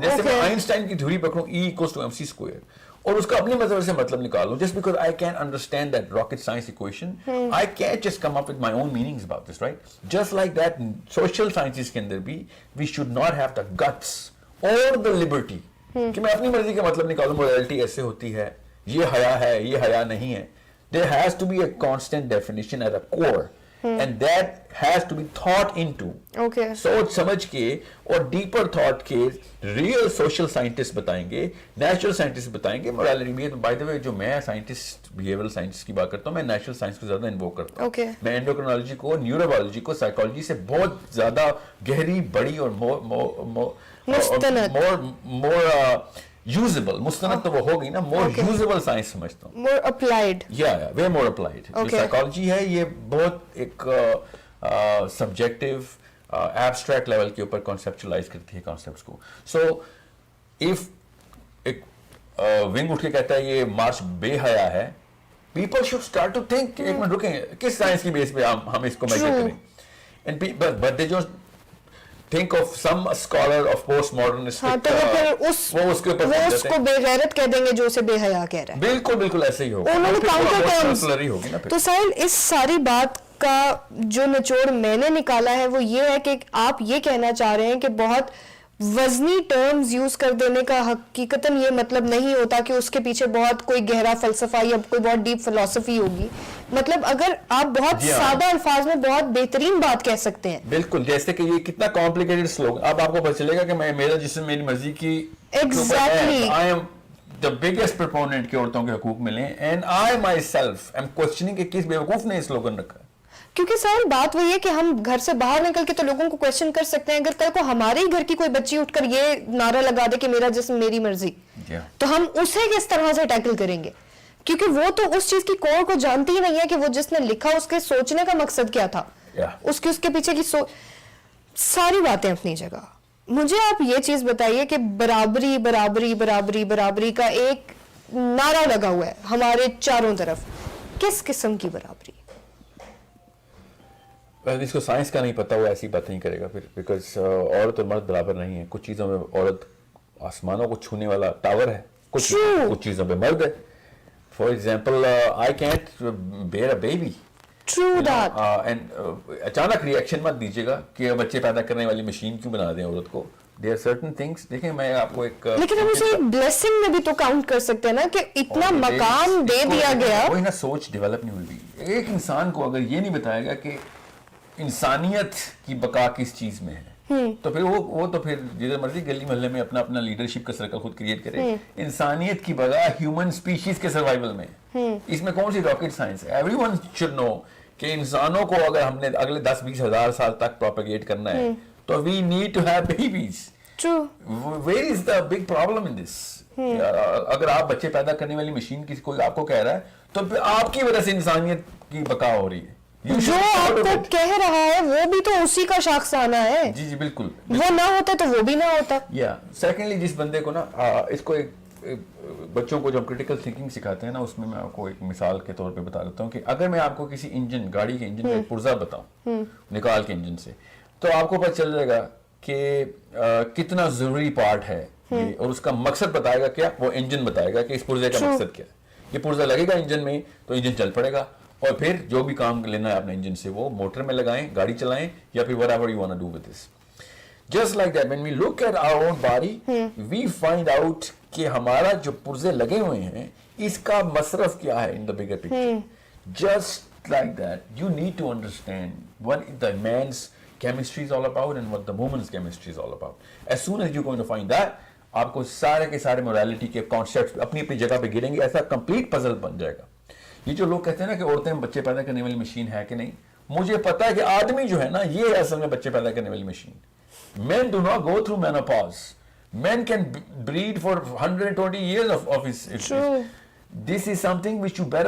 جیسے میں آئنسٹائن کی تھیوری پکڑوں E=mc², اور اس کا اپنی مطلب سے مطلب نکالوں, just because I can understand that rocket science equation, I can just come up with my own meanings about this, right? Just like that social sciences کے اندر بھی we should not have the guts اور the Liberty کہ میں اپنی مرضی کا مطلب نکالوں, مورالٹی ایسے ہوتی ہے, یہ حیا ہے, یہ حیا نہیں ہے. There has to be a constant definition at a core, and that has to be thought into. Okay. سوچ سمجھ کے اور ڈیپر تھاٹ کے ریئل سوشل سائنٹسٹ بتائیں گے, نیچرل سائنٹسٹ بتائیں گے morality بھی. بائی دا وے جو میں سائنٹسٹ بیہیویئرل سائنس کی بات کرتا ہوں, میں نیچرل سائنس کو زیادہ انووک کرتا ہوں. Okay. میں اینڈوکرینالوجی کو, نیوروبیولوجی کو, سائیکالوجی سے بہت زیادہ گہری, بڑی اور more usable, مستند تو وہ ہو گئی نا, more usable سائنس سمجھتا ہوں. more applied. way more applied. جو سائیکالوجی ہے یہ بہت ایک سبجیکٹو ایبسٹریکٹ لیول کے اوپر کانسیپچلائز کرتی ہے کانسیپٹس کو. سو اف ایک ونگ اٹھ کے کہتا ہے یہ مارچ بے حیا ہے, people should start to think, ایک منٹ رکیں, کس سائنس کی بیس پہ ہم اس کو میجر کریں, but they just think of some scholar of postmodernistic, وہ اس کو بے غیرت کہہ دیں گے جو اسے بے حیا کہہ رہا ہے. بالکل بالکل ایسے ہی ہوگا. انہوں نے counter terms. تو سائل اس ساری بات کا جو نچوڑ میں نے نکالا ہے وہ یہ ہے کہ آپ یہ کہنا چاہ رہے ہیں کہ بہت وزنی ٹرمز یوز کر دینے کا حقیقتاً یہ مطلب نہیں ہوتا کہ اس کے پیچھے بہت کوئی گہرا فلسفہ یا کوئی بہت ڈیپ فلسفی ہوگی. مطلب اگر آپ بہت سادہ الفاظ میں بہت بہترین بات کہہ سکتے ہیں. بالکل, جیسے کہ یہ کتنا کمپلیکیٹڈ سلوگن, اب آپ کو پتہ چلے گا کہ میرا جسم میری مرضی کی, exactly, I am the biggest proponent کہ عورتوں کے حقوق ملیں, and I myself am questioning کہ کس بیوقوف نے اس سلوگن رکھا. کیونکہ سر بات وہی ہے کہ ہم گھر سے باہر نکل کے تو لوگوں کو کویشچن کر سکتے ہیں. اگر کل کو ہمارے ہی گھر کی کوئی بچی اٹھ کر یہ نعرہ لگا دے کہ میرا جسم میری مرضی, تو ہم اسے کس طرح سے ٹیکل کریں گے؟ کیونکہ وہ تو اس چیز کی کور کو جانتی ہی نہیں ہے کہ وہ جس نے لکھا اس کے سوچنے کا مقصد کیا تھا, اس کے پیچھے کی ساری باتیں اپنی جگہ. مجھے آپ یہ چیز بتائیے کہ برابری برابری برابری برابری کا ایک نعرہ لگا ہوا ہے ہمارے چاروں طرف, کس قسم کی برابری؟ اس کو سائنس کا نہیں پتا, وہ ایسی بات نہیں کرے گا پھر, بیکاز عورت اور مرد برابر نہیں ہے. کچھ چیزوں میں عورت آسمانوں کو چھونے والا ٹاور ہے, کچھ چیزوں پہ مرد ہے. For example I can't bear a baby. True that. اچانک ریئیکشن مت دیجیے گا کہ بچے پیدا کرنے والی مشین کیوں بنا دیں عورت کو. There are certain things. دیکھیں میں آپ کو ایک, لیکن ہم اسے ایک بلیسنگ میں بھی تو کاؤنٹ کر سکتے ہیں نا کہ اتنا مقام دے دیا گیا. وہی نا, سوچ ڈیولپ نہیں ہوئی. ایک انسان کو اگر یہ نہیں بتایا گا کہ انسانیت کی بقا کس چیز میں ہے, تو پھر وہ تو پھر جدھر مرضی گلی محلے میں اپنا اپنا لیڈرشپ کا سرکل خود کریٹ کرے. انسانیت کی بقا ہیومن سپیشیز کے سروائیول میں, اس میں کون سی راکٹ سائنس ہے؟ ایوری ون شوڈ نو کہ انسانوں کو اگر ہم نے اگلے 10-20 ہزار سال تک پروپیگیٹ کرنا ہے تو we need to have babies. Where is the big problem in this? اگر آپ بچے پیدا کرنے والی مشین کی کوئی آپ کو کہہ رہا ہے تو پھر آپ کی وجہ سے انسانیت کی بقا ہو رہی ہے. جو آپ کو کہہ رہا ہے وہ بھی تو اسی کا شاخسانہ ہے. جی بالکل, وہ نہ ہوتا تو وہ بھی نہ ہوتا. سیکنڈلی جس بندے کو نا, اس کو ایک بچوں کو جو ہم کرٹیکل تھنکنگ سکھاتے ہیں نا, اس میں آپ کو ایک مثال کے طور پہ بتا دیتا ہوں کہ اگر میں آپ کو کسی انجن, گاڑی کے انجن کا ایک پرزہ بتاؤں نکال کے انجن سے, تو آپ کو پتہ چل جائے گا کہ کتنا ضروری پارٹ ہے, اور اس کا مقصد بتائے گا کیا, وہ انجن بتائے گا کہ اس پرزے کا مقصد کیا ہے. یہ پرزہ لگے گا انجن میں تو انجن چل پڑے گا, اور پھر جو بھی کام لینا ہے اپنے انجن سے وہ موٹر میں لگائیں, گاڑی چلائیں, یا پھر whatever you want to do with this. Just like that, when we look at our own body, we find out کہ ہمارا جو پرزے لگے ہوئے ہیں اس کا مصرف کیا ہے in the bigger picture. Just like that, you need to understand what the man's chemistry is all about and what the woman's chemistry is all about. As soon as you're going to find that, آپ کو سارے کے سارے morality کے concepts اپنی اپنی جگہ پہ گریں گے, ایسا complete puzzle بن جائے گا. یہ جو لوگ کہتے ہیں نا کہ عورتیں بچے پیدا کرنے والی مشین ہے کہ نہیں, مجھے پتا ہے کہ آدمی جو ہے نا یہ ہے اصل میں بچے پیدا کرنے والی machine. Men do not go through menopause. Men can breed for 120 years of his. This is something which you better